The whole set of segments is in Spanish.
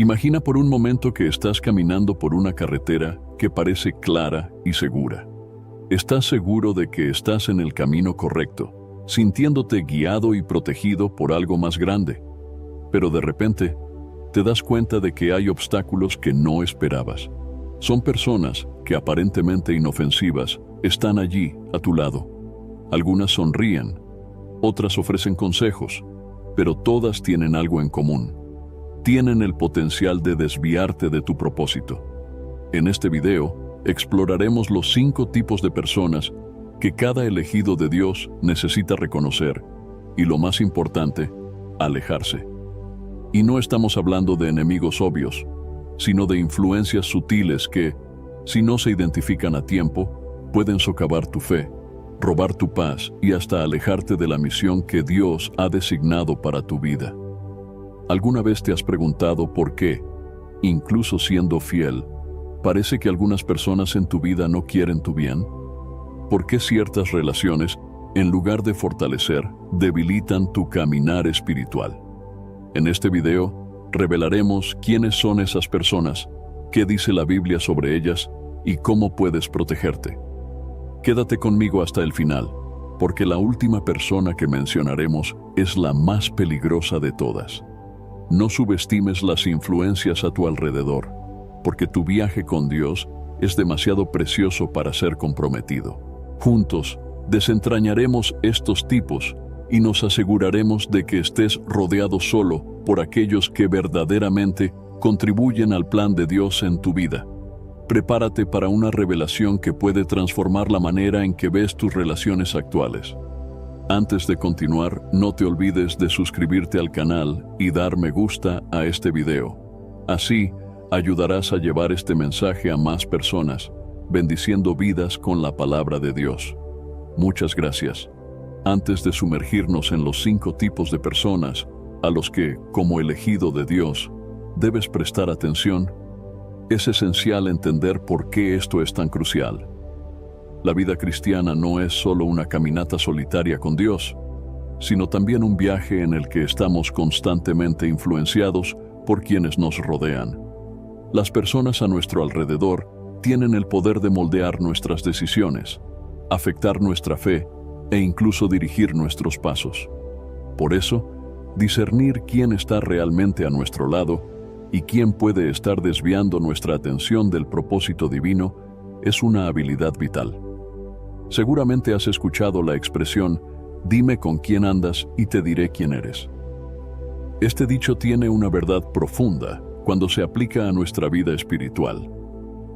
Imagina por un momento que estás caminando por una carretera que parece clara y segura. Estás seguro de que estás en el camino correcto, sintiéndote guiado y protegido por algo más grande. Pero de repente, te das cuenta de que hay obstáculos que no esperabas. Son personas que aparentemente inofensivas están allí a tu lado. Algunas sonríen, otras ofrecen consejos, pero todas tienen algo en común. Tienen el potencial de desviarte de tu propósito. En este video, exploraremos los 5 tipos de personas que cada elegido de Dios necesita reconocer y, lo más importante, alejarse. Y no estamos hablando de enemigos obvios, sino de influencias sutiles que, si no se identifican a tiempo, pueden socavar tu fe, robar tu paz y hasta alejarte de la misión que Dios ha designado para tu vida. ¿Alguna vez te has preguntado por qué, incluso siendo fiel, parece que algunas personas en tu vida no quieren tu bien? ¿Por qué ciertas relaciones, en lugar de fortalecer, debilitan tu caminar espiritual? En este video, revelaremos quiénes son esas personas, qué dice la Biblia sobre ellas y cómo puedes protegerte. Quédate conmigo hasta el final, porque la última persona que mencionaremos es la más peligrosa de todas. No subestimes las influencias a tu alrededor, porque tu viaje con Dios es demasiado precioso para ser comprometido. Juntos, desentrañaremos estos tipos y nos aseguraremos de que estés rodeado solo por aquellos que verdaderamente contribuyen al plan de Dios en tu vida. Prepárate para una revelación que puede transformar la manera en que ves tus relaciones actuales. Antes de continuar, no te olvides de suscribirte al canal y dar me gusta a este video. Así, ayudarás a llevar este mensaje a más personas, bendiciendo vidas con la palabra de Dios. Muchas gracias. Antes de sumergirnos en los 5 tipos de personas a los que, como elegido de Dios, debes prestar atención, es esencial entender por qué esto es tan crucial. La vida cristiana no es solo una caminata solitaria con Dios, sino también un viaje en el que estamos constantemente influenciados por quienes nos rodean. Las personas a nuestro alrededor tienen el poder de moldear nuestras decisiones, afectar nuestra fe e incluso dirigir nuestros pasos. Por eso, discernir quién está realmente a nuestro lado y quién puede estar desviando nuestra atención del propósito divino es una habilidad vital. Seguramente has escuchado la expresión, dime con quién andas y te diré quién eres. Este dicho tiene una verdad profunda cuando se aplica a nuestra vida espiritual.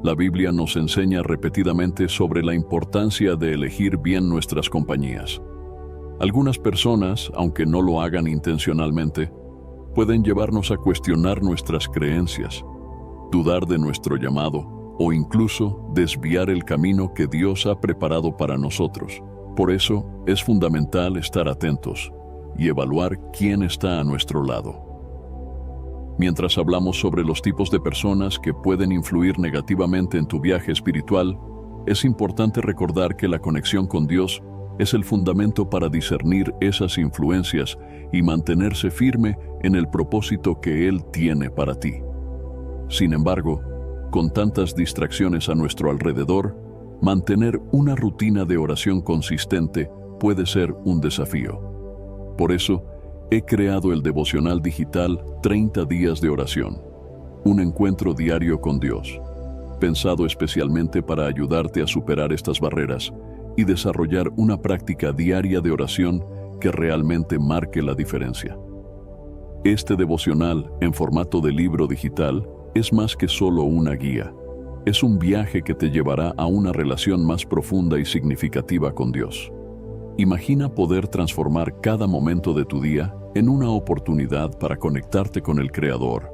La Biblia nos enseña repetidamente sobre la importancia de elegir bien nuestras compañías. Algunas personas, aunque no lo hagan intencionalmente, pueden llevarnos a cuestionar nuestras creencias, dudar de nuestro llamado o incluso desviar el camino que Dios ha preparado para nosotros. Por eso es fundamental estar atentos y evaluar quién está a nuestro lado. Mientras hablamos sobre los tipos de personas que pueden influir negativamente en tu viaje espiritual, es importante recordar que la conexión con Dios es el fundamento para discernir esas influencias y mantenerse firme en el propósito que Él tiene para ti. Sin embargo, con tantas distracciones a nuestro alrededor, mantener una rutina de oración consistente puede ser un desafío. Por eso, he creado el devocional digital 30 días de oración, un encuentro diario con Dios, pensado especialmente para ayudarte a superar estas barreras y desarrollar una práctica diaria de oración que realmente marque la diferencia. Este devocional, en formato de libro digital, es más que solo una guía. Es un viaje que te llevará a una relación más profunda y significativa con Dios. Imagina poder transformar cada momento de tu día en una oportunidad para conectarte con el Creador,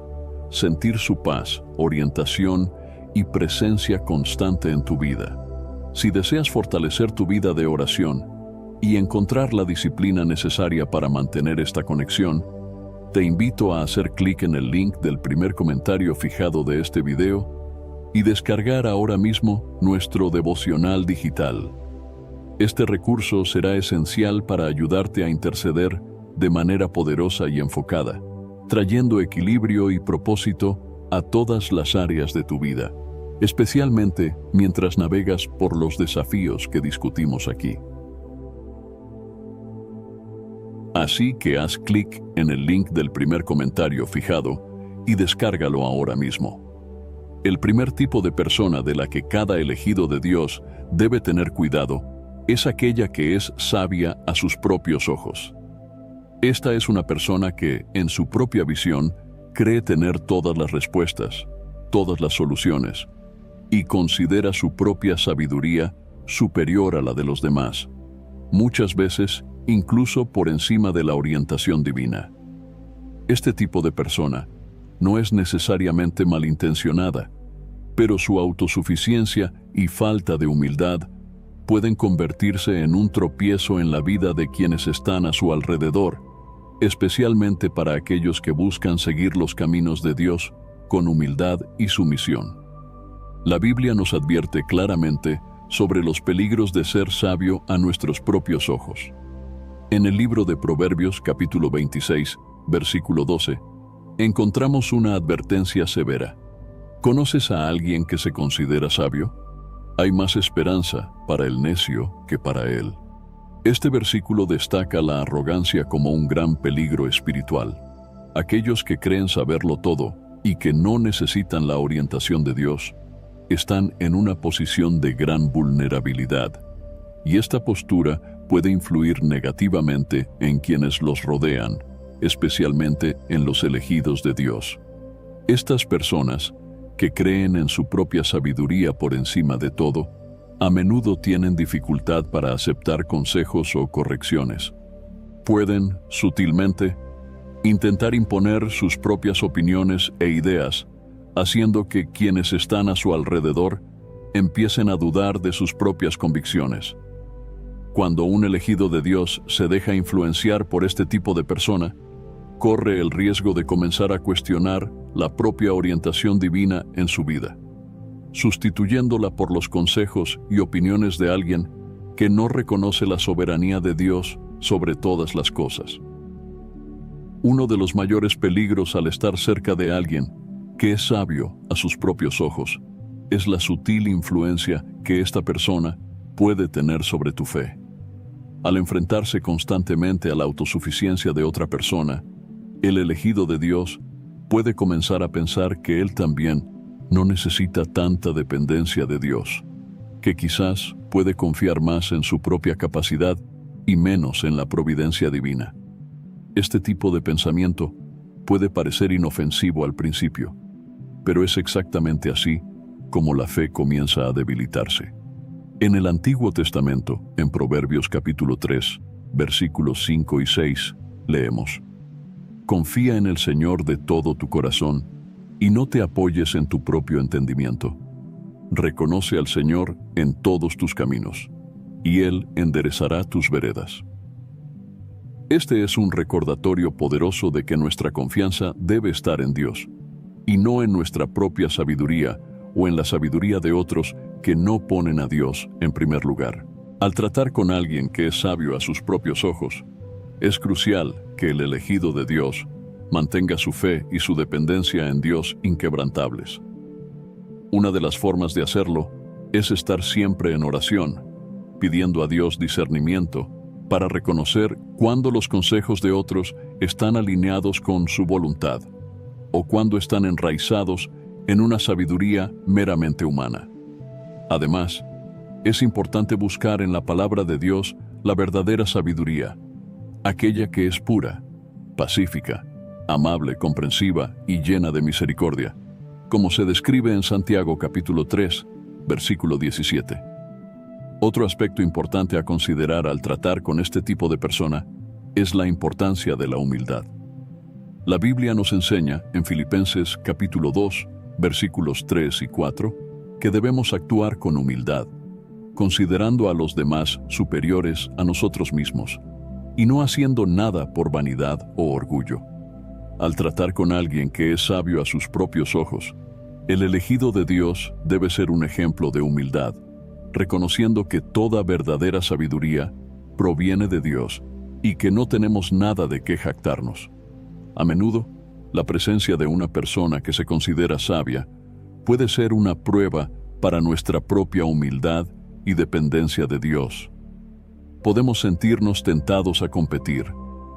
sentir su paz, orientación y presencia constante en tu vida. Si deseas fortalecer tu vida de oración y encontrar la disciplina necesaria para mantener esta conexión, te invito a hacer clic en el link del primer comentario fijado de este video y descargar ahora mismo nuestro devocional digital. Este recurso será esencial para ayudarte a interceder de manera poderosa y enfocada, trayendo equilibrio y propósito a todas las áreas de tu vida, especialmente mientras navegas por los desafíos que discutimos aquí. Así que haz clic en el link del primer comentario fijado y descárgalo ahora mismo. El primer tipo de persona de la que cada elegido de Dios debe tener cuidado es aquella que es sabia a sus propios ojos. Esta es una persona que, en su propia visión, cree tener todas las respuestas, todas las soluciones, y considera su propia sabiduría superior a la de los demás, muchas veces incluso por encima de la orientación divina. Este tipo de persona no es necesariamente malintencionada, pero su autosuficiencia y falta de humildad pueden convertirse en un tropiezo en la vida de quienes están a su alrededor, especialmente para aquellos que buscan seguir los caminos de Dios con humildad y sumisión. La Biblia nos advierte claramente sobre los peligros de ser sabio a nuestros propios ojos. En el libro de Proverbios, capítulo 26, versículo 12, encontramos una advertencia severa. ¿Conoces a alguien que se considera sabio? Hay más esperanza para el necio que para él. Este versículo destaca la arrogancia como un gran peligro espiritual. Aquellos que creen saberlo todo y que no necesitan la orientación de Dios, están en una posición de gran vulnerabilidad, y esta postura puede influir negativamente en quienes los rodean, especialmente en los elegidos de Dios. Estas personas, que creen en su propia sabiduría por encima de todo, a menudo tienen dificultad para aceptar consejos o correcciones. Pueden, sutilmente, intentar imponer sus propias opiniones e ideas, haciendo que quienes están a su alrededor empiecen a dudar de sus propias convicciones. Cuando un elegido de Dios se deja influenciar por este tipo de persona, corre el riesgo de comenzar a cuestionar la propia orientación divina en su vida, sustituyéndola por los consejos y opiniones de alguien que no reconoce la soberanía de Dios sobre todas las cosas. Uno de los mayores peligros al estar cerca de alguien que es sabio a sus propios ojos es la sutil influencia que esta persona puede tener sobre tu fe. Al enfrentarse constantemente a la autosuficiencia de otra persona, el elegido de Dios puede comenzar a pensar que él también no necesita tanta dependencia de Dios, que quizás puede confiar más en su propia capacidad y menos en la providencia divina. Este tipo de pensamiento puede parecer inofensivo al principio, pero es exactamente así como la fe comienza a debilitarse. En el Antiguo Testamento, en Proverbios capítulo 3, versículos 5 y 6, leemos: Confía en el Señor de todo tu corazón y no te apoyes en tu propio entendimiento. Reconoce al Señor en todos tus caminos, y Él enderezará tus veredas. Este es un recordatorio poderoso de que nuestra confianza debe estar en Dios, y no en nuestra propia sabiduría o en la sabiduría de otros que no ponen a Dios en primer lugar. Al tratar con alguien que es sabio a sus propios ojos, es crucial que el elegido de Dios mantenga su fe y su dependencia en Dios inquebrantables. Una de las formas de hacerlo es estar siempre en oración, pidiendo a Dios discernimiento para reconocer cuándo los consejos de otros están alineados con su voluntad o cuándo están enraizados en una sabiduría meramente humana. Además, es importante buscar en la palabra de Dios la verdadera sabiduría, aquella que es pura, pacífica, amable, comprensiva y llena de misericordia, como se describe en Santiago capítulo 3, versículo 17. Otro aspecto importante a considerar al tratar con este tipo de persona es la importancia de la humildad. La Biblia nos enseña en Filipenses capítulo 2, versículos 3 y 4, que debemos actuar con humildad, considerando a los demás superiores a nosotros mismos, y no haciendo nada por vanidad o orgullo. Al tratar con alguien que es sabio a sus propios ojos, el elegido de Dios debe ser un ejemplo de humildad, reconociendo que toda verdadera sabiduría proviene de Dios y que no tenemos nada de qué jactarnos. A menudo, La presencia de una persona que se considera sabia puede ser una prueba para nuestra propia humildad y dependencia de Dios. Podemos sentirnos tentados a competir,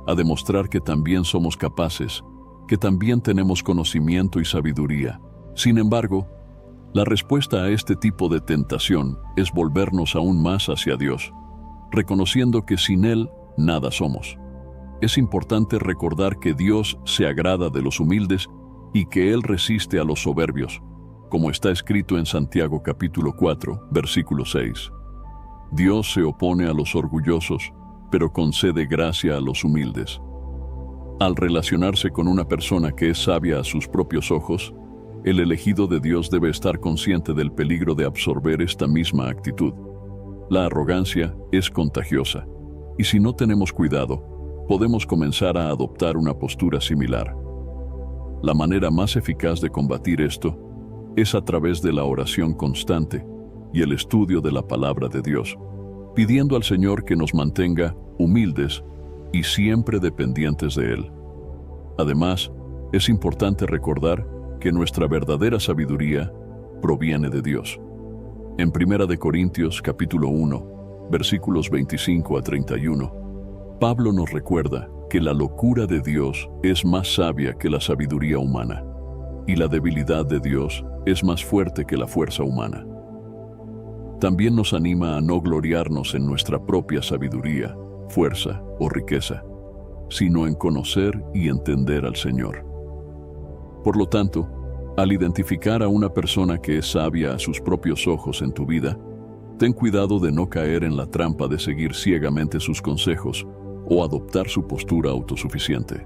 a demostrar que también somos capaces, que también tenemos conocimiento y sabiduría. Sin embargo, la respuesta a este tipo de tentación es volvernos aún más hacia Dios, reconociendo que sin Él nada somos. Es importante recordar que Dios se agrada de los humildes y que Él resiste a los soberbios, como está escrito en Santiago capítulo 4, versículo 6. Dios se opone a los orgullosos, pero concede gracia a los humildes. Al relacionarse con una persona que es sabia a sus propios ojos, el elegido de Dios debe estar consciente del peligro de absorber esta misma actitud. La arrogancia es contagiosa, y si no tenemos cuidado, podemos comenzar a adoptar una postura similar. La manera más eficaz de combatir esto es a través de la oración constante y el estudio de la palabra de Dios, pidiendo al Señor que nos mantenga humildes y siempre dependientes de Él. Además, es importante recordar que nuestra verdadera sabiduría proviene de Dios. En 1 Corintios capítulo 1, versículos 25 a 31, Pablo nos recuerda que la locura de Dios es más sabia que la sabiduría humana, y la debilidad de Dios es más fuerte que la fuerza humana. También nos anima a no gloriarnos en nuestra propia sabiduría, fuerza o riqueza, sino en conocer y entender al Señor. Por lo tanto, al identificar a una persona que es sabia a sus propios ojos en tu vida, ten cuidado de no caer en la trampa de seguir ciegamente sus consejos o adoptar su postura autosuficiente.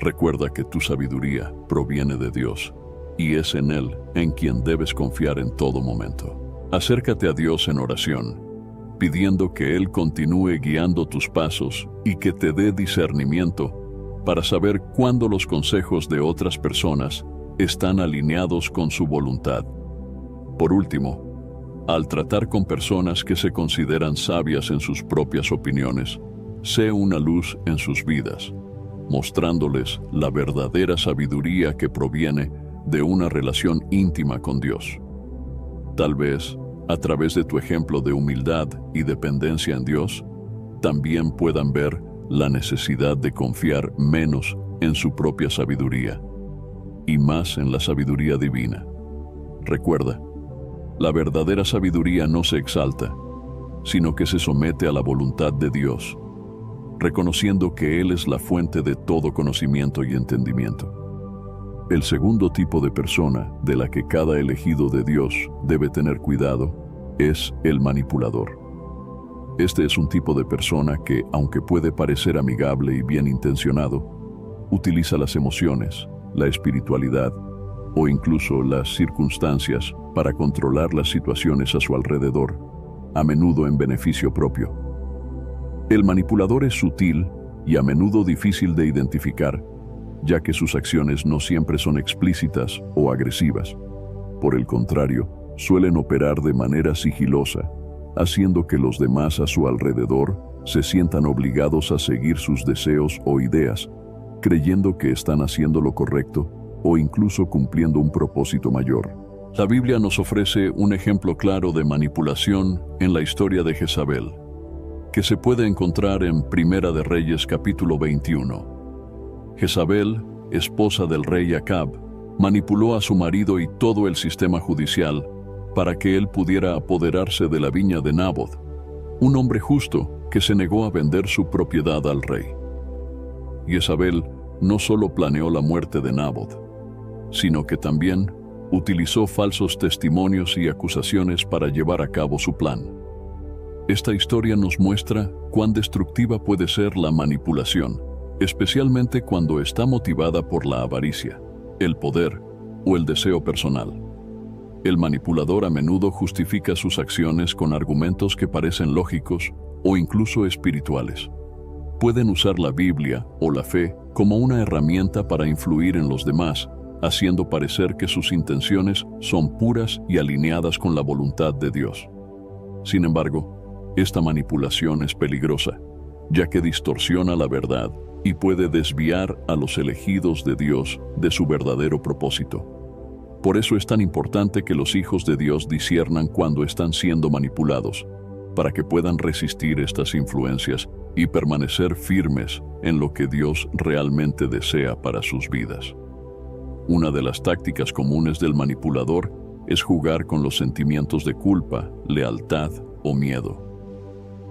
Recuerda que tu sabiduría proviene de Dios y es en Él en quien debes confiar en todo momento. Acércate a Dios en oración, pidiendo que Él continúe guiando tus pasos y que te dé discernimiento para saber cuándo los consejos de otras personas están alineados con su voluntad. Por último, al tratar con personas que se consideran sabias en sus propias opiniones, sé una luz en sus vidas, mostrándoles la verdadera sabiduría que proviene de una relación íntima con Dios. Tal vez, a través de tu ejemplo de humildad y dependencia en Dios, también puedan ver la necesidad de confiar menos en su propia sabiduría y más en la sabiduría divina. Recuerda, la verdadera sabiduría no se exalta, sino que se somete a la voluntad de Dios, reconociendo que Él es la fuente de todo conocimiento y entendimiento. El segundo tipo de persona de la que cada elegido de Dios debe tener cuidado es el manipulador. Este es un tipo de persona que, aunque puede parecer amigable y bien intencionado, utiliza las emociones, la espiritualidad o incluso las circunstancias para controlar las situaciones a su alrededor, a menudo en beneficio propio. El manipulador es sutil y a menudo difícil de identificar, ya que sus acciones no siempre son explícitas o agresivas. Por el contrario, suelen operar de manera sigilosa, haciendo que los demás a su alrededor se sientan obligados a seguir sus deseos o ideas, creyendo que están haciendo lo correcto o incluso cumpliendo un propósito mayor. La Biblia nos ofrece un ejemplo claro de manipulación en la historia de Jezabel, que se puede encontrar en Primera de Reyes capítulo 21. Jezabel, esposa del rey Acab, manipuló a su marido y todo el sistema judicial para que él pudiera apoderarse de la viña de Naboth, un hombre justo que se negó a vender su propiedad al rey. Jezabel no solo planeó la muerte de Naboth, sino que también utilizó falsos testimonios y acusaciones para llevar a cabo su plan. Esta historia nos muestra cuán destructiva puede ser la manipulación, especialmente cuando está motivada por la avaricia, el poder o el deseo personal. El manipulador a menudo justifica sus acciones con argumentos que parecen lógicos o incluso espirituales. Pueden usar la Biblia o la fe como una herramienta para influir en los demás, haciendo parecer que sus intenciones son puras y alineadas con la voluntad de Dios. Sin embargo, esta manipulación es peligrosa, ya que distorsiona la verdad y puede desviar a los elegidos de Dios de su verdadero propósito. Por eso es tan importante que los hijos de Dios disciernan cuando están siendo manipulados, para que puedan resistir estas influencias y permanecer firmes en lo que Dios realmente desea para sus vidas. Una de las tácticas comunes del manipulador es jugar con los sentimientos de culpa, lealtad o miedo.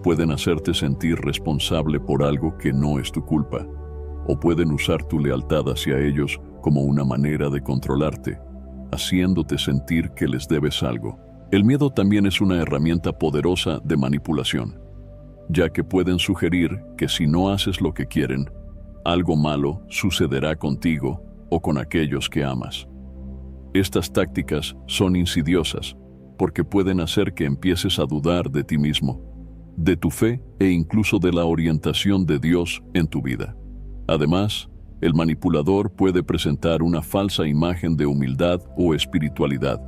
Pueden hacerte sentir responsable por algo que no es tu culpa, o pueden usar tu lealtad hacia ellos como una manera de controlarte, haciéndote sentir que les debes algo. El miedo también es una herramienta poderosa de manipulación, ya que pueden sugerir que si no haces lo que quieren, algo malo sucederá contigo o con aquellos que amas. Estas tácticas son insidiosas porque pueden hacer que empieces a dudar de ti mismo, de tu fe e incluso de la orientación de Dios en tu vida. Además, el manipulador puede presentar una falsa imagen de humildad o espiritualidad,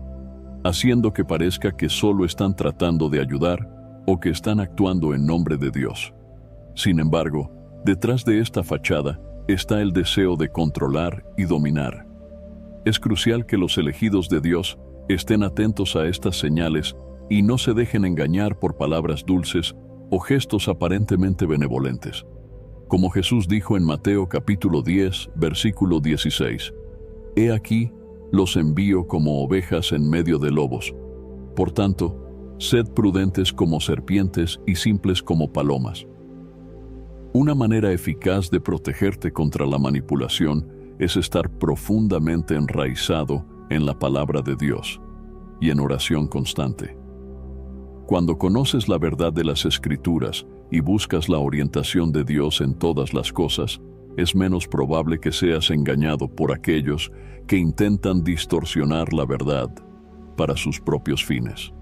haciendo que parezca que solo están tratando de ayudar o que están actuando en nombre de Dios. Sin embargo, detrás de esta fachada está el deseo de controlar y dominar. Es crucial que los elegidos de Dios estén atentos a estas señales y no se dejen engañar por palabras dulces o gestos aparentemente benevolentes. Como Jesús dijo en Mateo capítulo 10, versículo 16, «He aquí, los envío como ovejas en medio de lobos. Por tanto, sed prudentes como serpientes y simples como palomas». Una manera eficaz de protegerte contra la manipulación es estar profundamente enraizado en la palabra de Dios y en oración constante. Cuando conoces la verdad de las Escrituras y buscas la orientación de Dios en todas las cosas, es menos probable que seas engañado por aquellos que intentan distorsionar la verdad para sus propios fines.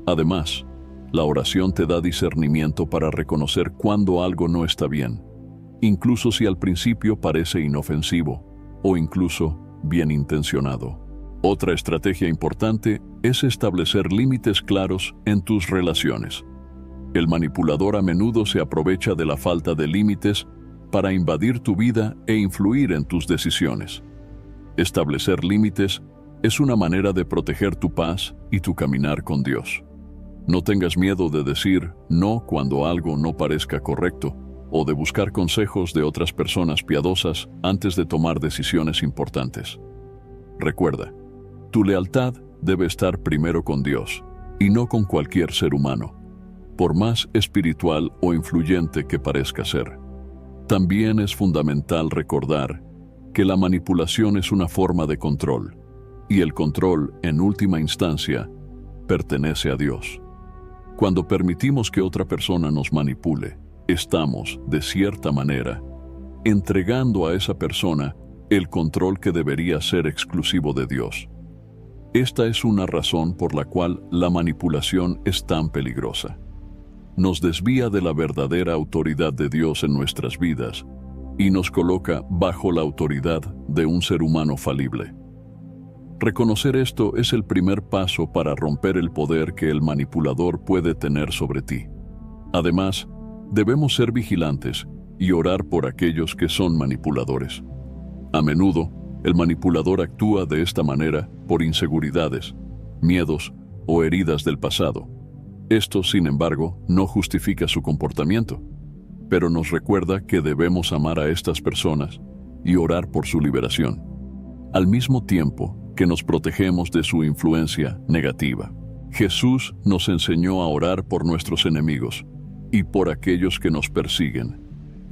Además, la oración te da discernimiento para reconocer cuando algo no está bien, incluso si al principio parece inofensivo o incluso bien intencionado. Otra estrategia importante es establecer límites claros en tus relaciones. El manipulador a menudo se aprovecha de la falta de límites para invadir tu vida e influir en tus decisiones. Establecer límites es una manera de proteger tu paz y tu caminar con Dios. No tengas miedo de decir no cuando algo no parezca correcto o de buscar consejos de otras personas piadosas antes de tomar decisiones importantes. Recuerda, tu lealtad debe estar primero con Dios y no con cualquier ser humano, por más espiritual o influyente que parezca ser. También es fundamental recordar que la manipulación es una forma de control, y el control, en última instancia, pertenece a Dios. Cuando permitimos que otra persona nos manipule, estamos, de cierta manera, entregando a esa persona el control que debería ser exclusivo de Dios. Esta es una razón por la cual la manipulación es tan peligrosa. Nos desvía de la verdadera autoridad de Dios en nuestras vidas y nos coloca bajo la autoridad de un ser humano falible. Reconocer esto es el primer paso para romper el poder que el manipulador puede tener sobre ti. Además, debemos ser vigilantes y orar por aquellos que son manipuladores. A menudo, el manipulador actúa de esta manera por inseguridades, miedos o heridas del pasado. Esto, sin embargo, no justifica su comportamiento, pero nos recuerda que debemos amar a estas personas y orar por su liberación, al mismo tiempo que nos protegemos de su influencia negativa. Jesús nos enseñó a orar por nuestros enemigos y por aquellos que nos persiguen,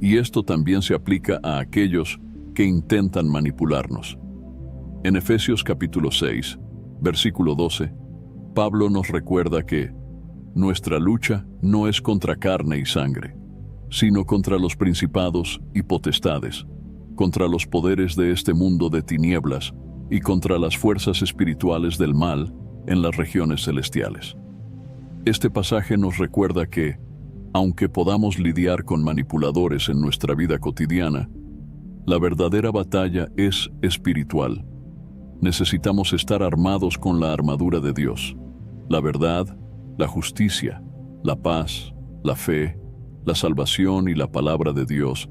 y esto también se aplica a aquellos que intentan manipularnos. En Efesios capítulo 6, versículo 12, Pablo nos recuerda que nuestra lucha no es contra carne y sangre, sino contra los principados y potestades, contra los poderes de este mundo de tinieblas y contra las fuerzas espirituales del mal en las regiones celestiales. Este pasaje nos recuerda que, aunque podamos lidiar con manipuladores en nuestra vida cotidiana, la verdadera batalla es espiritual. Necesitamos estar armados con la armadura de Dios, la verdad, la justicia, la paz, la fe, la salvación y la palabra de Dios,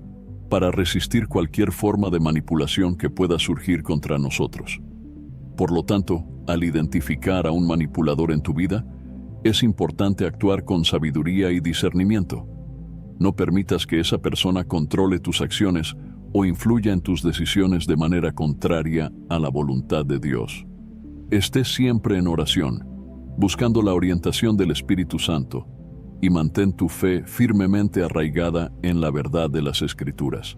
para resistir cualquier forma de manipulación que pueda surgir contra nosotros. Por lo tanto, al identificar a un manipulador en tu vida, es importante actuar con sabiduría y discernimiento. No permitas que esa persona controle tus acciones o influya en tus decisiones de manera contraria a la voluntad de Dios. Esté siempre en oración, buscando la orientación del Espíritu Santo, y mantén tu fe firmemente arraigada en la verdad de las Escrituras.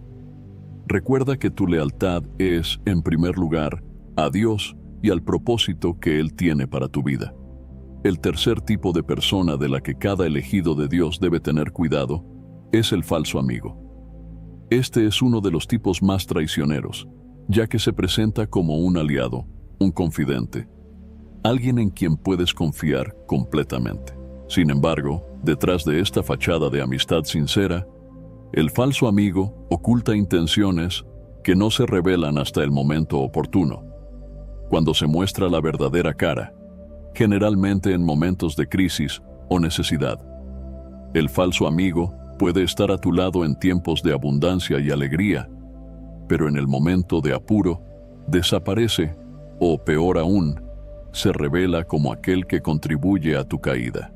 Recuerda que tu lealtad es, en primer lugar, a Dios y al propósito que Él tiene para tu vida. El tercer tipo de persona de la que cada elegido de Dios debe tener cuidado es el falso amigo. Este es uno de los tipos más traicioneros, ya que se presenta como un aliado, un confidente, alguien en quien puedes confiar completamente. Sin embargo, detrás de esta fachada de amistad sincera, el falso amigo oculta intenciones que no se revelan hasta el momento oportuno, cuando se muestra la verdadera cara, generalmente en momentos de crisis o necesidad. El falso amigo puede estar a tu lado en tiempos de abundancia y alegría, pero en el momento de apuro, desaparece o, peor aún, se revela como aquel que contribuye a tu caída.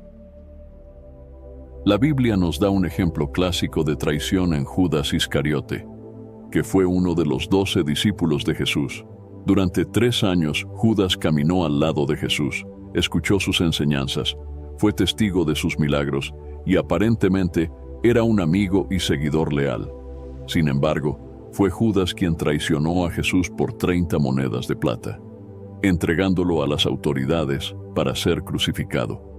La Biblia nos da un ejemplo clásico de traición en Judas Iscariote, que fue uno de los 12 discípulos de Jesús. Durante 3 años, Judas caminó al lado de Jesús, escuchó sus enseñanzas, fue testigo de sus milagros y aparentemente era un amigo y seguidor leal. Sin embargo, fue Judas quien traicionó a Jesús por 30 monedas de plata, entregándolo a las autoridades para ser crucificado.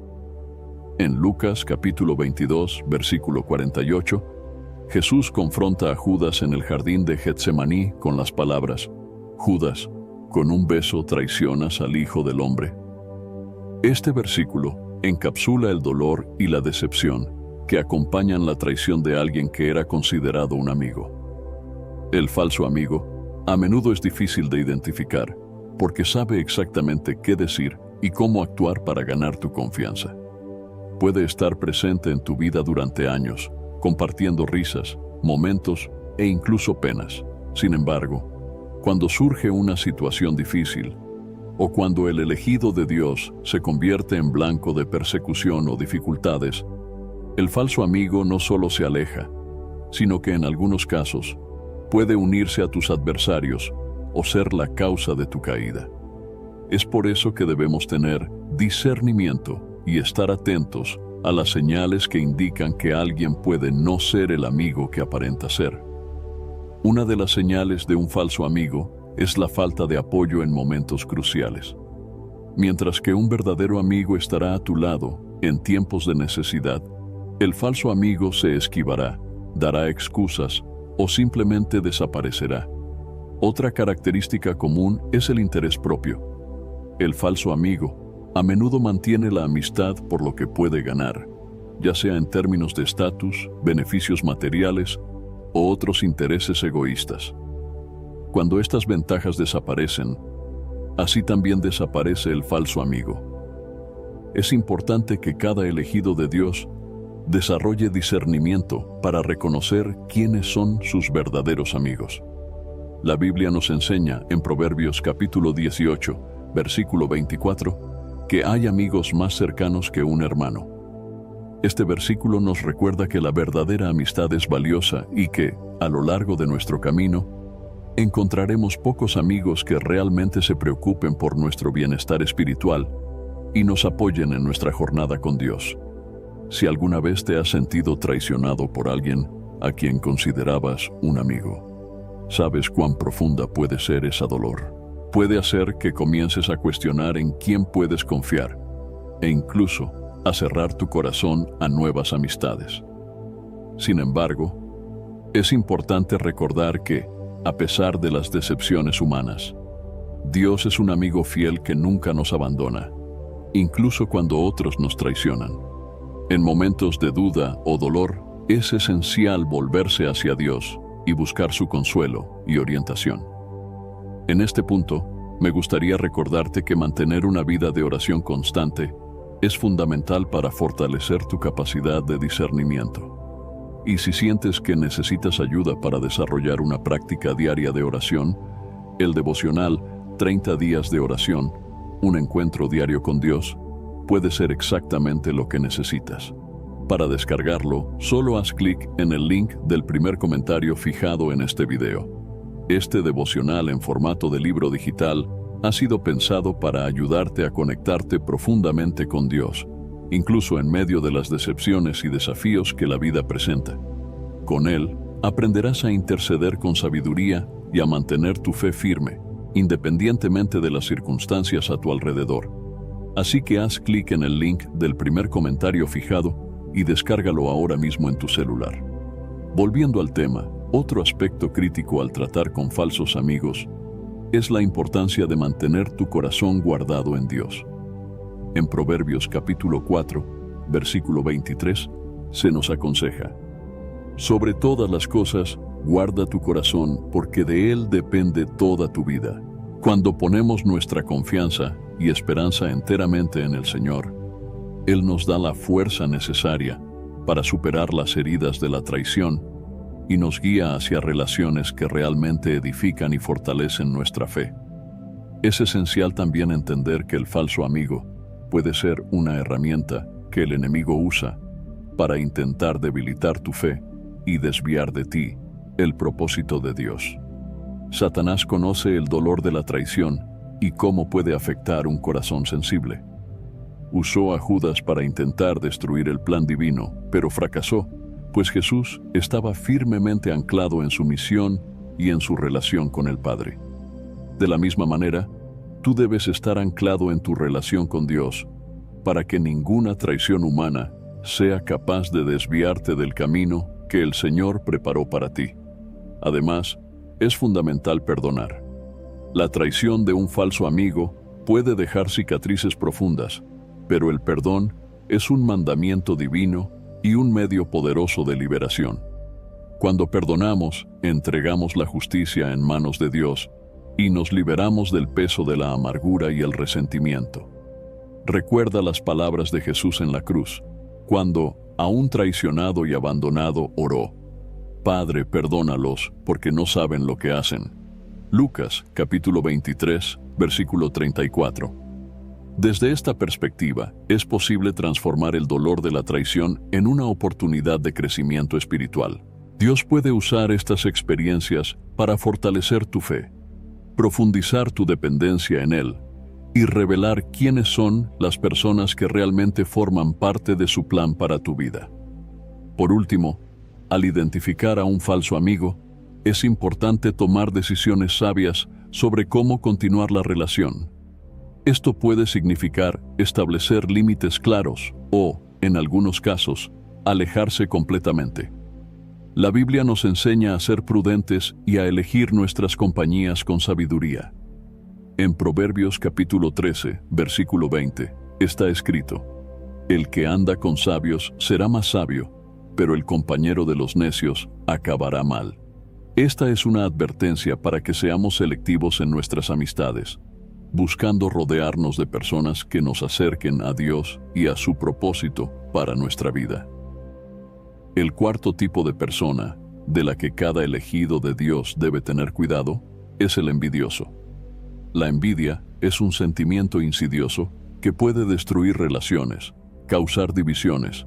En Lucas capítulo 22, versículo 48, Jesús confronta a Judas en el jardín de Getsemaní con las palabras: Judas, ¿con un beso traicionas al Hijo del Hombre? Este versículo encapsula el dolor y la decepción que acompañan la traición de alguien que era considerado un amigo. El falso amigo a menudo es difícil de identificar porque sabe exactamente qué decir y cómo actuar para ganar tu confianza. Puede estar presente en tu vida durante años, compartiendo risas, momentos e incluso penas. Sin embargo, cuando surge una situación difícil, o cuando el elegido de Dios se convierte en blanco de persecución o dificultades, el falso amigo no solo se aleja, sino que en algunos casos puede unirse a tus adversarios o ser la causa de tu caída. Es por eso que debemos tener discernimiento y estar atentos a las señales que indican que alguien puede no ser el amigo que aparenta ser. Una de las señales de un falso amigo es la falta de apoyo en momentos cruciales. Mientras que un verdadero amigo estará a tu lado en tiempos de necesidad, el falso amigo se esquivará, dará excusas o simplemente desaparecerá. Otra característica común es el interés propio. El falso amigo a menudo mantiene la amistad por lo que puede ganar, ya sea en términos de estatus, beneficios materiales o otros intereses egoístas. Cuando estas ventajas desaparecen, así también desaparece el falso amigo. Es importante que cada elegido de Dios desarrolle discernimiento para reconocer quiénes son sus verdaderos amigos. La Biblia nos enseña en Proverbios capítulo 18, versículo 24, que hay amigos más cercanos que un hermano. Este versículo nos recuerda que la verdadera amistad es valiosa y que, a lo largo de nuestro camino, encontraremos pocos amigos que realmente se preocupen por nuestro bienestar espiritual y nos apoyen en nuestra jornada con Dios. Si alguna vez te has sentido traicionado por alguien a quien considerabas un amigo, sabes cuán profunda puede ser esa dolor. Puede hacer que comiences a cuestionar en quién puedes confiar e incluso a cerrar tu corazón a nuevas amistades. Sin embargo, es importante recordar que, a pesar de las decepciones humanas, Dios es un amigo fiel que nunca nos abandona, incluso cuando otros nos traicionan. En momentos de duda o dolor, es esencial volverse hacia Dios y buscar su consuelo y orientación. En este punto, me gustaría recordarte que mantener una vida de oración constante es fundamental para fortalecer tu capacidad de discernimiento. Y si sientes que necesitas ayuda para desarrollar una práctica diaria de oración, el devocional 30 días de oración, un encuentro diario con Dios, puede ser exactamente lo que necesitas. Para descargarlo, solo haz clic en el link del primer comentario fijado en este video. Este devocional en formato de libro digital ha sido pensado para ayudarte a conectarte profundamente con Dios, incluso en medio de las decepciones y desafíos que la vida presenta. Con él, aprenderás a interceder con sabiduría y a mantener tu fe firme, independientemente de las circunstancias a tu alrededor. Así que haz clic en el link del primer comentario fijado y descárgalo ahora mismo en tu celular. Volviendo al tema, otro aspecto crítico al tratar con falsos amigos es la importancia de mantener tu corazón guardado en Dios. En Proverbios capítulo 4, versículo 23, se nos aconseja: sobre todas las cosas, guarda tu corazón, porque de él depende toda tu vida. Cuando ponemos nuestra confianza y esperanza enteramente en el Señor, Él nos da la fuerza necesaria para superar las heridas de la traición y nos guía hacia relaciones que realmente edifican y fortalecen nuestra fe. Es esencial también entender que el falso amigo puede ser una herramienta que el enemigo usa para intentar debilitar tu fe y desviar de ti el propósito de Dios. Satanás conoce el dolor de la traición y cómo puede afectar un corazón sensible. Usó a Judas para intentar destruir el plan divino, pero fracasó, pues Jesús estaba firmemente anclado en su misión y en su relación con el Padre. De la misma manera, tú debes estar anclado en tu relación con Dios para que ninguna traición humana sea capaz de desviarte del camino que el Señor preparó para ti. Además, es fundamental perdonar. La traición de un falso amigo puede dejar cicatrices profundas, pero el perdón es un mandamiento divino y un medio poderoso de liberación. Cuando perdonamos, entregamos la justicia en manos de Dios y nos liberamos del peso de la amargura y el resentimiento. Recuerda las palabras de Jesús en la cruz, cuando, aún traicionado y abandonado, oró: Padre, perdónalos, porque no saben lo que hacen. Lucas, capítulo 23, versículo 34. Desde esta perspectiva, es posible transformar el dolor de la traición en una oportunidad de crecimiento espiritual. Dios puede usar estas experiencias para fortalecer tu fe, profundizar tu dependencia en Él y revelar quiénes son las personas que realmente forman parte de su plan para tu vida. Por último, al identificar a un falso amigo, es importante tomar decisiones sabias sobre cómo continuar la relación. Esto puede significar establecer límites claros o, en algunos casos, alejarse completamente. La Biblia nos enseña a ser prudentes y a elegir nuestras compañías con sabiduría. En Proverbios capítulo 13, versículo 20, está escrito: El que anda con sabios será más sabio, pero el compañero de los necios acabará mal. Esta es una advertencia para que seamos selectivos en nuestras amistades, buscando rodearnos de personas que nos acerquen a Dios y a su propósito para nuestra vida. El cuarto tipo de persona, de la que cada elegido de Dios debe tener cuidado, es el envidioso. La envidia es un sentimiento insidioso que puede destruir relaciones, causar divisiones,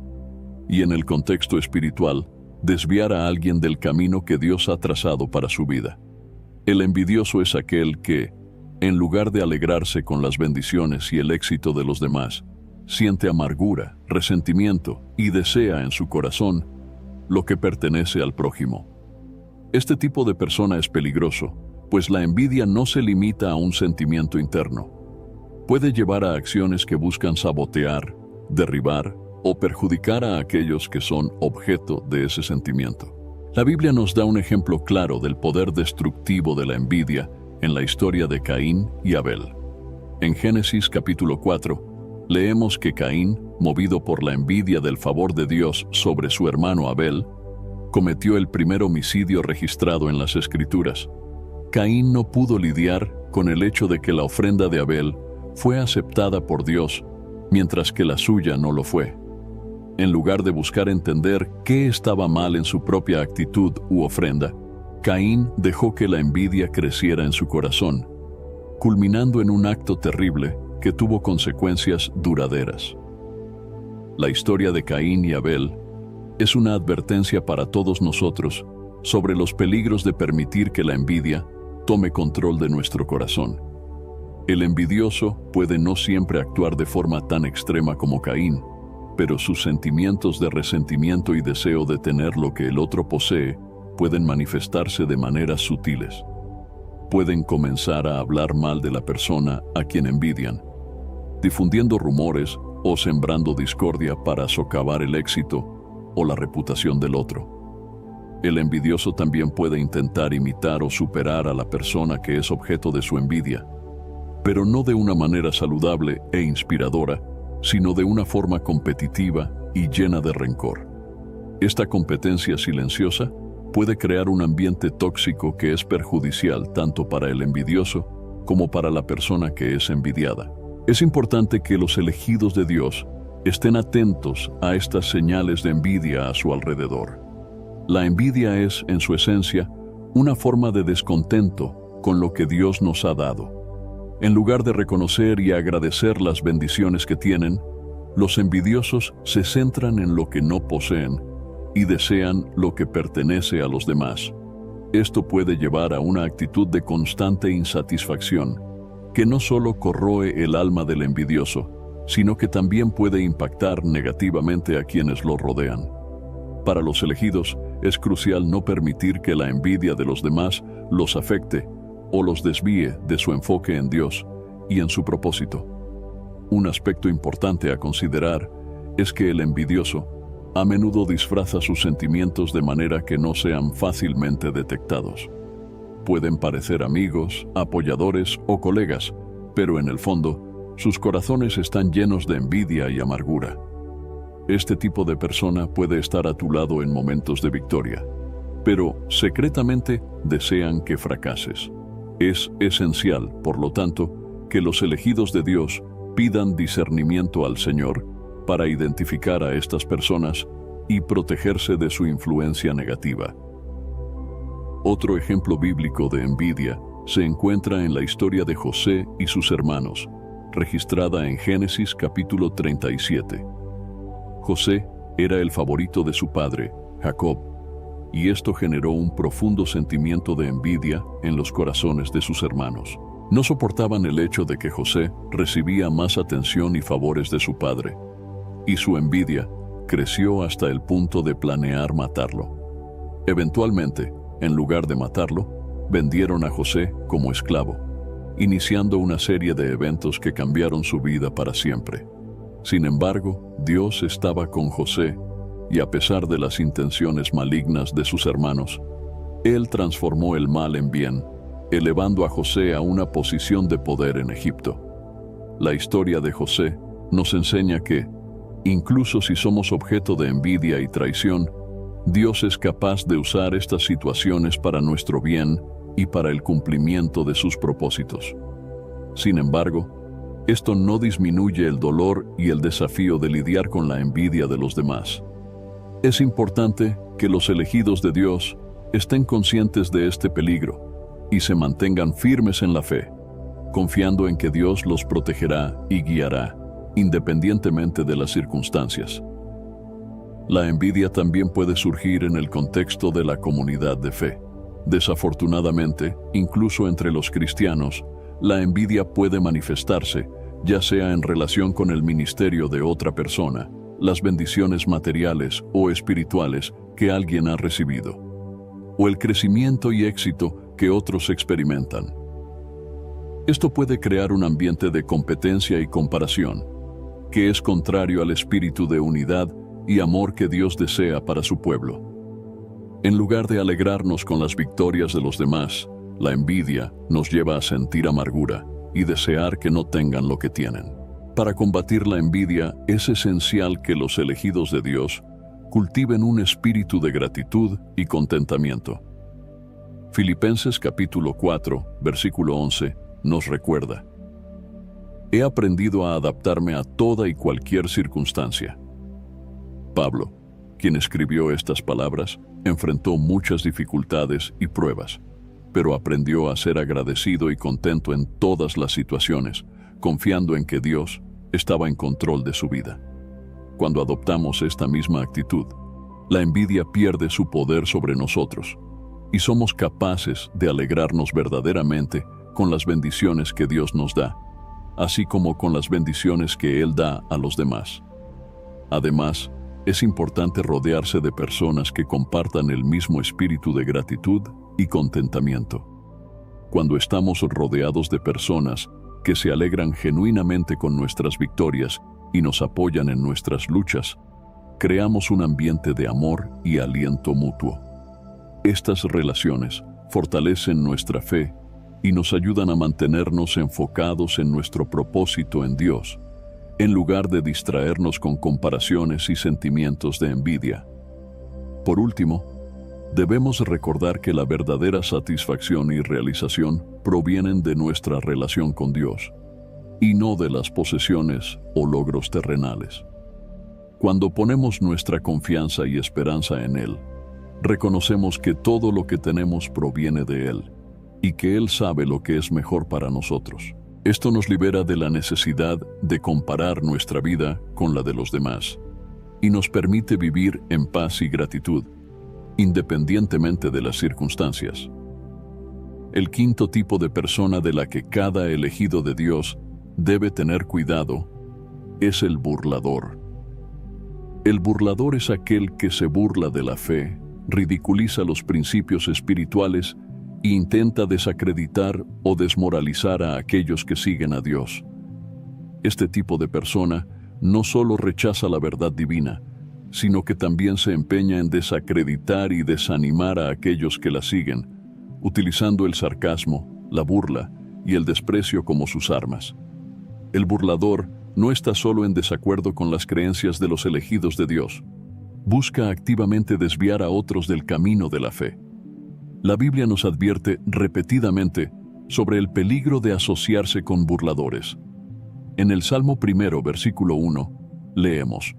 y en el contexto espiritual, desviar a alguien del camino que Dios ha trazado para su vida. El envidioso es aquel que, en lugar de alegrarse con las bendiciones y el éxito de los demás, siente amargura, resentimiento y desea en su corazón lo que pertenece al prójimo. Este tipo de persona es peligroso, pues la envidia no se limita a un sentimiento interno. Puede llevar a acciones que buscan sabotear, derribar o perjudicar a aquellos que son objeto de ese sentimiento. La Biblia nos da un ejemplo claro del poder destructivo de la envidia en la historia de Caín y Abel. En Génesis capítulo 4, leemos que Caín, movido por la envidia del favor de Dios sobre su hermano Abel, cometió el primer homicidio registrado en las Escrituras. Caín no pudo lidiar con el hecho de que la ofrenda de Abel fue aceptada por Dios, mientras que la suya no lo fue. En lugar de buscar entender qué estaba mal en su propia actitud u ofrenda, Caín dejó que la envidia creciera en su corazón, culminando en un acto terrible que tuvo consecuencias duraderas. La historia de Caín y Abel es una advertencia para todos nosotros sobre los peligros de permitir que la envidia tome control de nuestro corazón. El envidioso puede no siempre actuar de forma tan extrema como Caín, pero sus sentimientos de resentimiento y deseo de tener lo que el otro posee pueden manifestarse de maneras sutiles. Pueden comenzar a hablar mal de la persona a quien envidian, difundiendo rumores o sembrando discordia para socavar el éxito o la reputación del otro. El envidioso también puede intentar imitar o superar a la persona que es objeto de su envidia, pero no de una manera saludable e inspiradora, sino de una forma competitiva y llena de rencor. Esta competencia silenciosa puede crear un ambiente tóxico que es perjudicial tanto para el envidioso como para la persona que es envidiada. Es importante que los elegidos de Dios estén atentos a estas señales de envidia a su alrededor. La envidia es, en su esencia, una forma de descontento con lo que Dios nos ha dado. En lugar de reconocer y agradecer las bendiciones que tienen, los envidiosos se centran en lo que no poseen y desean lo que pertenece a los demás. Esto puede llevar a una actitud de constante insatisfacción, que no solo corroe el alma del envidioso, sino que también puede impactar negativamente a quienes lo rodean. Para los elegidos, es crucial no permitir que la envidia de los demás los afecte o los desvíe de su enfoque en Dios y en su propósito. Un aspecto importante a considerar es que el envidioso a menudo disfraza sus sentimientos de manera que no sean fácilmente detectados. Pueden parecer amigos, apoyadores o colegas, pero en el fondo, sus corazones están llenos de envidia y amargura. Este tipo de persona puede estar a tu lado en momentos de victoria, pero secretamente desean que fracases. Es esencial, por lo tanto, que los elegidos de Dios pidan discernimiento al Señor para identificar a estas personas y protegerse de su influencia negativa. Otro ejemplo bíblico de envidia se encuentra en la historia de José y sus hermanos, registrada en Génesis capítulo 37. José era el favorito de su padre, Jacob, y esto generó un profundo sentimiento de envidia en los corazones de sus hermanos. No soportaban el hecho de que José recibía más atención y favores de su padre, y su envidia creció hasta el punto de planear matarlo. Eventualmente, en lugar de matarlo, vendieron a José como esclavo, iniciando una serie de eventos que cambiaron su vida para siempre. Sin embargo, Dios estaba con José, y a pesar de las intenciones malignas de sus hermanos, Él transformó el mal en bien, elevando a José a una posición de poder en Egipto. La historia de José nos enseña que, incluso si somos objeto de envidia y traición, Dios es capaz de usar estas situaciones para nuestro bien y para el cumplimiento de sus propósitos. Sin embargo, esto no disminuye el dolor y el desafío de lidiar con la envidia de los demás. Es importante que los elegidos de Dios estén conscientes de este peligro y se mantengan firmes en la fe, confiando en que Dios los protegerá y guiará, independientemente de las circunstancias. La envidia también puede surgir en el contexto de la comunidad de fe. Desafortunadamente, incluso entre los cristianos, la envidia puede manifestarse, ya sea en relación con el ministerio de otra persona, las bendiciones materiales o espirituales que alguien ha recibido, o el crecimiento y éxito que otros experimentan. Esto puede crear un ambiente de competencia y comparación, que es contrario al espíritu de unidad y amor que Dios desea para su pueblo. En lugar de alegrarnos con las victorias de los demás, la envidia nos lleva a sentir amargura y desear que no tengan lo que tienen. Para combatir la envidia es esencial que los elegidos de Dios cultiven un espíritu de gratitud y contentamiento. Filipenses capítulo 4, versículo 11, nos recuerda: He aprendido a adaptarme a toda y cualquier circunstancia. Pablo, quien escribió estas palabras, enfrentó muchas dificultades y pruebas, pero aprendió a ser agradecido y contento en todas las situaciones, confiando en que Dios estaba en control de su vida. Cuando adoptamos esta misma actitud, la envidia pierde su poder sobre nosotros y somos capaces de alegrarnos verdaderamente con las bendiciones que Dios nos da, así como con las bendiciones que Él da a los demás. Además, es importante rodearse de personas que compartan el mismo espíritu de gratitud y contentamiento. Cuando estamos rodeados de personas que se alegran genuinamente con nuestras victorias y nos apoyan en nuestras luchas, creamos un ambiente de amor y aliento mutuo. Estas relaciones fortalecen nuestra fe y nos ayudan a mantenernos enfocados en nuestro propósito en Dios, en lugar de distraernos con comparaciones y sentimientos de envidia. Por último, debemos recordar que la verdadera satisfacción y realización provienen de nuestra relación con Dios, y no de las posesiones o logros terrenales. Cuando ponemos nuestra confianza y esperanza en Él, reconocemos que todo lo que tenemos proviene de Él, y que Él sabe lo que es mejor para nosotros. Esto nos libera de la necesidad de comparar nuestra vida con la de los demás, y nos permite vivir en paz y gratitud, independientemente de las circunstancias. El quinto tipo de persona de la que cada elegido de Dios debe tener cuidado es el burlador. El burlador es aquel que se burla de la fe, ridiculiza los principios espirituales e intenta desacreditar o desmoralizar a aquellos que siguen a Dios. Este tipo de persona no solo rechaza la verdad divina, sino que también se empeña en desacreditar y desanimar a aquellos que la siguen, utilizando el sarcasmo, la burla y el desprecio como sus armas. El burlador no está solo en desacuerdo con las creencias de los elegidos de Dios. Busca activamente desviar a otros del camino de la fe. La Biblia nos advierte repetidamente sobre el peligro de asociarse con burladores. En el Salmo 1, versículo 1, leemos: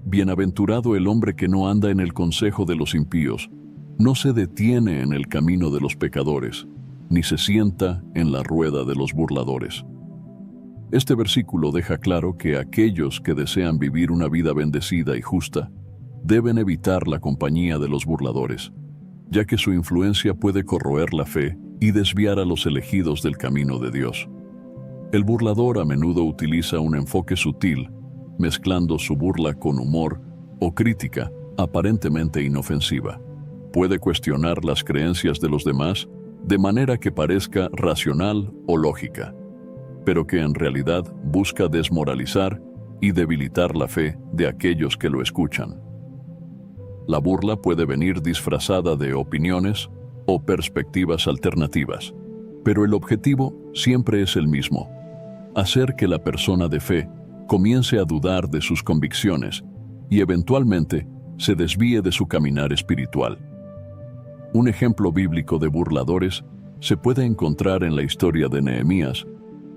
Bienaventurado el hombre que no anda en el consejo de los impíos, no se detiene en el camino de los pecadores, ni se sienta en la rueda de los burladores. Este versículo deja claro que aquellos que desean vivir una vida bendecida y justa deben evitar la compañía de los burladores, ya que su influencia puede corroer la fe y desviar a los elegidos del camino de Dios. El burlador a menudo utiliza un enfoque sutil, mezclando su burla con humor o crítica aparentemente inofensiva. Puede cuestionar las creencias de los demás de manera que parezca racional o lógica, pero que en realidad busca desmoralizar y debilitar la fe de aquellos que lo escuchan. La burla puede venir disfrazada de opiniones o perspectivas alternativas, pero el objetivo siempre es el mismo: hacer que la persona de fe comience a dudar de sus convicciones y eventualmente se desvíe de su caminar espiritual. Un ejemplo bíblico de burladores se puede encontrar en la historia de Nehemías,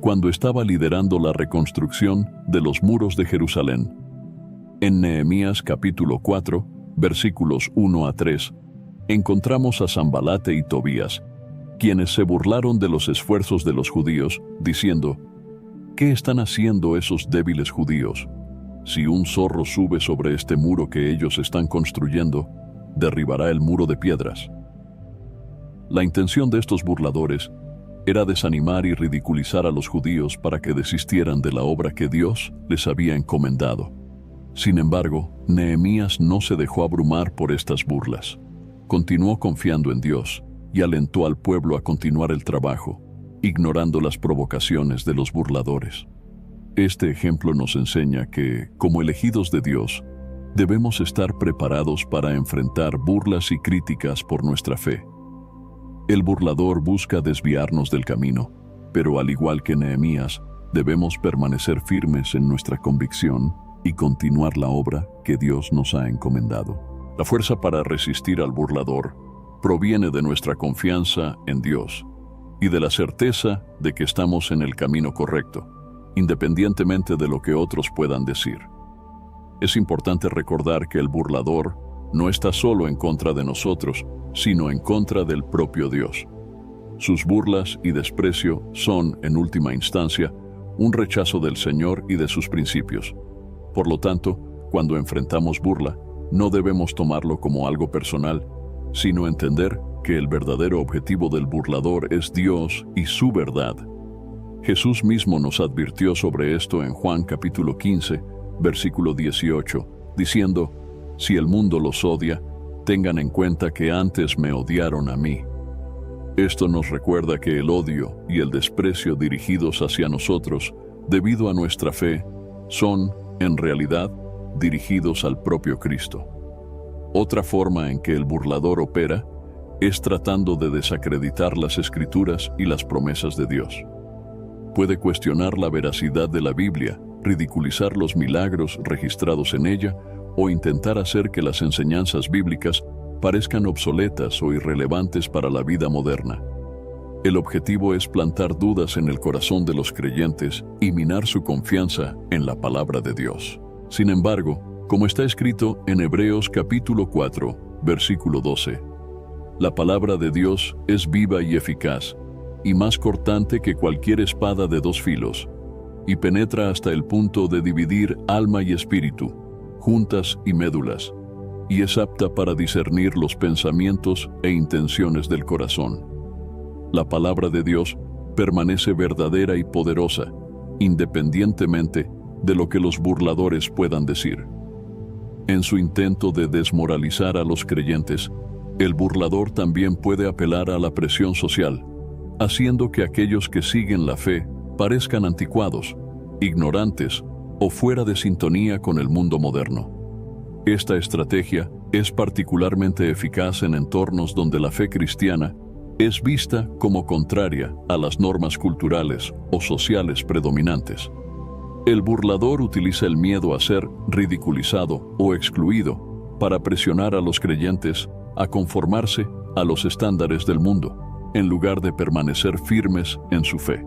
cuando estaba liderando la reconstrucción de los muros de Jerusalén. En Nehemías capítulo 4, versículos 1 a 3, encontramos a Sanbalate y Tobías, quienes se burlaron de los esfuerzos de los judíos, diciendo: ¿Qué están haciendo esos débiles judíos? Si un zorro sube sobre este muro que ellos están construyendo, derribará el muro de piedras. La intención de estos burladores era desanimar y ridiculizar a los judíos para que desistieran de la obra que Dios les había encomendado. Sin embargo, Nehemías no se dejó abrumar por estas burlas. Continuó confiando en Dios y alentó al pueblo a continuar el trabajo, ignorando las provocaciones de los burladores. Este ejemplo nos enseña que, como elegidos de Dios, debemos estar preparados para enfrentar burlas y críticas por nuestra fe. El burlador busca desviarnos del camino, pero al igual que Nehemías, debemos permanecer firmes en nuestra convicción y continuar la obra que Dios nos ha encomendado. La fuerza para resistir al burlador proviene de nuestra confianza en Dios y de la certeza de que estamos en el camino correcto, independientemente de lo que otros puedan decir. Es importante recordar que el burlador no está solo en contra de nosotros, sino en contra del propio Dios. Sus burlas y desprecio son, en última instancia, un rechazo del Señor y de sus principios. Por lo tanto, cuando enfrentamos burla, no debemos tomarlo como algo personal, sino entender que el verdadero objetivo del burlador es Dios y su verdad. Jesús mismo nos advirtió sobre esto en Juan capítulo 15, versículo 18, diciendo: «Si el mundo los odia, tengan en cuenta que antes me odiaron a mí». Esto nos recuerda que el odio y el desprecio dirigidos hacia nosotros, debido a nuestra fe, son, en realidad, dirigidos al propio Cristo. Otra forma en que el burlador opera es tratando de desacreditar las Escrituras y las promesas de Dios. Puede cuestionar la veracidad de la Biblia, ridiculizar los milagros registrados en ella o intentar hacer que las enseñanzas bíblicas parezcan obsoletas o irrelevantes para la vida moderna. El objetivo es plantar dudas en el corazón de los creyentes y minar su confianza en la palabra de Dios. Sin embargo, como está escrito en Hebreos capítulo 4, versículo 12, la palabra de Dios es viva y eficaz, y más cortante que cualquier espada de dos filos, y penetra hasta el punto de dividir alma y espíritu, juntas y médulas, y es apta para discernir los pensamientos e intenciones del corazón. La palabra de Dios permanece verdadera y poderosa, independientemente de lo que los burladores puedan decir. En su intento de desmoralizar a los creyentes, el burlador también puede apelar a la presión social, haciendo que aquellos que siguen la fe parezcan anticuados, ignorantes o fuera de sintonía con el mundo moderno. Esta estrategia es particularmente eficaz en entornos donde la fe cristiana es vista como contraria a las normas culturales o sociales predominantes. El burlador utiliza el miedo a ser ridiculizado o excluido para presionar a los creyentes a conformarse a los estándares del mundo, en lugar de permanecer firmes en su fe.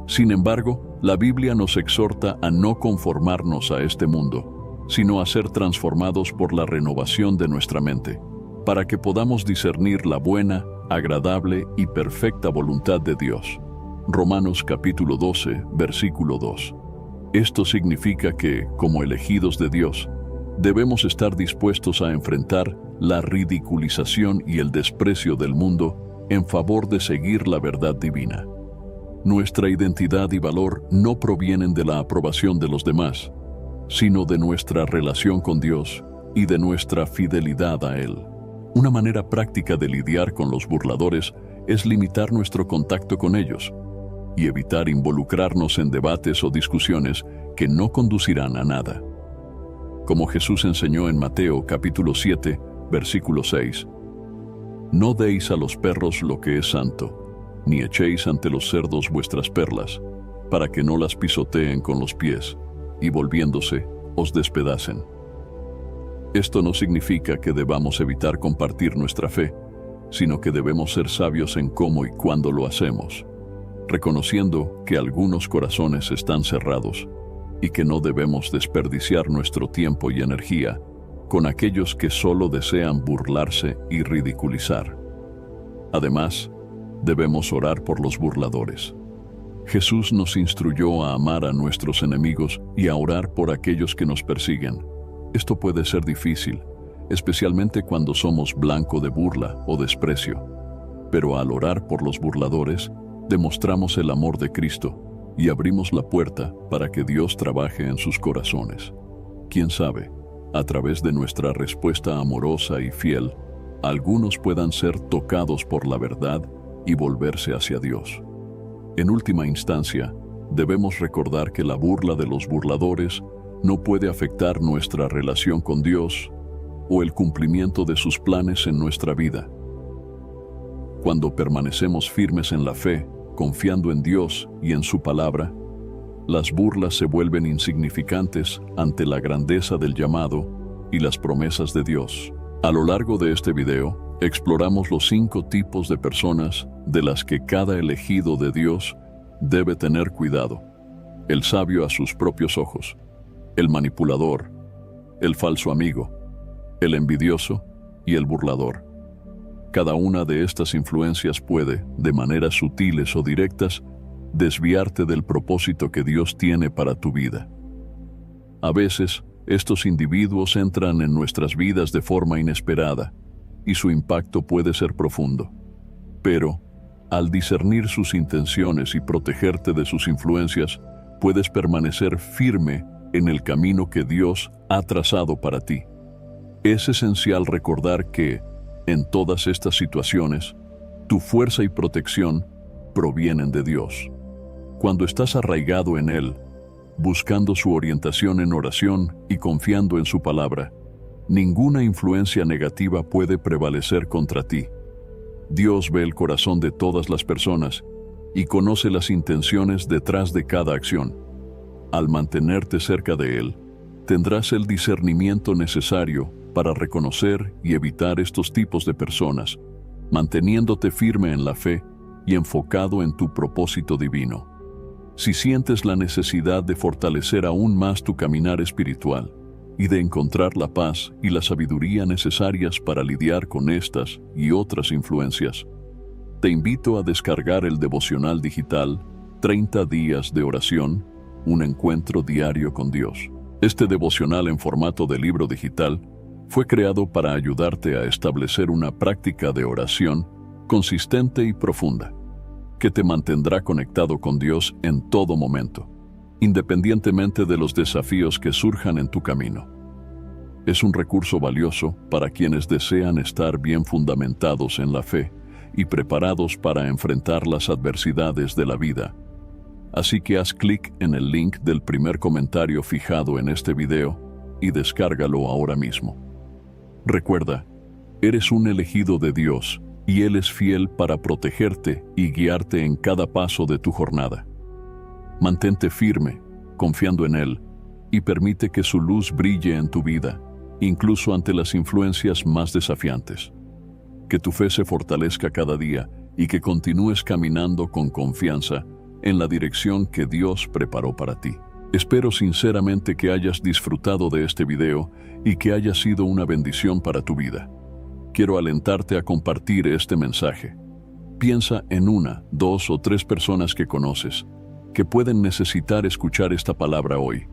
Sin embargo, la Biblia nos exhorta a no conformarnos a este mundo, sino a ser transformados por la renovación de nuestra mente, para que podamos discernir la buena, agradable y perfecta voluntad de Dios. Romanos capítulo 12, versículo 2. Esto significa que, como elegidos de Dios, debemos estar dispuestos a enfrentar la ridiculización y el desprecio del mundo en favor de seguir la verdad divina. Nuestra identidad y valor no provienen de la aprobación de los demás, sino de nuestra relación con Dios y de nuestra fidelidad a Él. Una manera práctica de lidiar con los burladores es limitar nuestro contacto con ellos y evitar involucrarnos en debates o discusiones que no conducirán a nada. Como Jesús enseñó en Mateo capítulo 7, versículo 6, «No deis a los perros lo que es santo, ni echéis ante los cerdos vuestras perlas, para que no las pisoteen con los pies, y volviéndose, os despedacen». Esto no significa que debamos evitar compartir nuestra fe, sino que debemos ser sabios en cómo y cuándo lo hacemos, reconociendo que algunos corazones están cerrados y que no debemos desperdiciar nuestro tiempo y energía con aquellos que solo desean burlarse y ridiculizar. Además, debemos orar por los burladores. Jesús nos instruyó a amar a nuestros enemigos y a orar por aquellos que nos persiguen. Esto puede ser difícil, especialmente cuando somos blanco de burla o desprecio. Pero al orar por los burladores, demostramos el amor de Cristo y abrimos la puerta para que Dios trabaje en sus corazones. Quién sabe, a través de nuestra respuesta amorosa y fiel, algunos puedan ser tocados por la verdad y volverse hacia Dios. En última instancia, debemos recordar que la burla de los burladores no puede afectar nuestra relación con Dios o el cumplimiento de sus planes en nuestra vida. Cuando permanecemos firmes en la fe, confiando en Dios y en su palabra, las burlas se vuelven insignificantes ante la grandeza del llamado y las promesas de Dios. A lo largo de este video, exploramos los 5 tipos de personas de las que cada elegido de Dios debe tener cuidado: el sabio a sus propios ojos, el manipulador, el falso amigo, el envidioso y el burlador. Cada una de estas influencias puede, de maneras sutiles o directas, desviarte del propósito que Dios tiene para tu vida. A veces, estos individuos entran en nuestras vidas de forma inesperada, y su impacto puede ser profundo. Pero, al discernir sus intenciones y protegerte de sus influencias, puedes permanecer firme en el camino que Dios ha trazado para ti. Es esencial recordar que, en todas estas situaciones, tu fuerza y protección provienen de Dios. Cuando estás arraigado en Él, buscando su orientación en oración y confiando en su palabra, ninguna influencia negativa puede prevalecer contra ti. Dios ve el corazón de todas las personas y conoce las intenciones detrás de cada acción. Al mantenerte cerca de Él, tendrás el discernimiento necesario para reconocer y evitar estos tipos de personas, manteniéndote firme en la fe y enfocado en tu propósito divino. Si sientes la necesidad de fortalecer aún más tu caminar espiritual y de encontrar la paz y la sabiduría necesarias para lidiar con estas y otras influencias, te invito a descargar el devocional digital 30 días de oración, un encuentro diario con Dios. Este devocional en formato de libro digital fue creado para ayudarte a establecer una práctica de oración consistente y profunda, que te mantendrá conectado con Dios en todo momento, independientemente de los desafíos que surjan en tu camino. Es un recurso valioso para quienes desean estar bien fundamentados en la fe y preparados para enfrentar las adversidades de la vida. Así que haz clic en el link del primer comentario fijado en este video y descárgalo ahora mismo. Recuerda, eres un elegido de Dios y Él es fiel para protegerte y guiarte en cada paso de tu jornada. Mantente firme, confiando en Él, y permite que su luz brille en tu vida, incluso ante las influencias más desafiantes. Que tu fe se fortalezca cada día y que continúes caminando con confianza en la dirección que Dios preparó para ti. Espero sinceramente que hayas disfrutado de este video y que haya sido una bendición para tu vida. Quiero alentarte a compartir este mensaje. Piensa en 1, 2 o 3 personas que conoces, que pueden necesitar escuchar esta palabra hoy.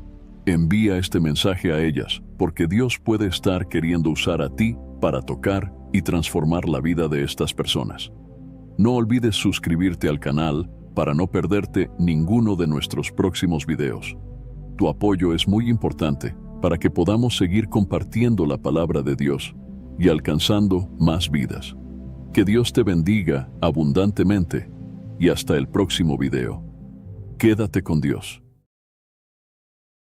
Envía este mensaje a ellas, porque Dios puede estar queriendo usar a ti para tocar y transformar la vida de estas personas. No olvides suscribirte al canal para no perderte ninguno de nuestros próximos videos. Tu apoyo es muy importante para que podamos seguir compartiendo la palabra de Dios y alcanzando más vidas. Que Dios te bendiga abundantemente y hasta el próximo video. Quédate con Dios.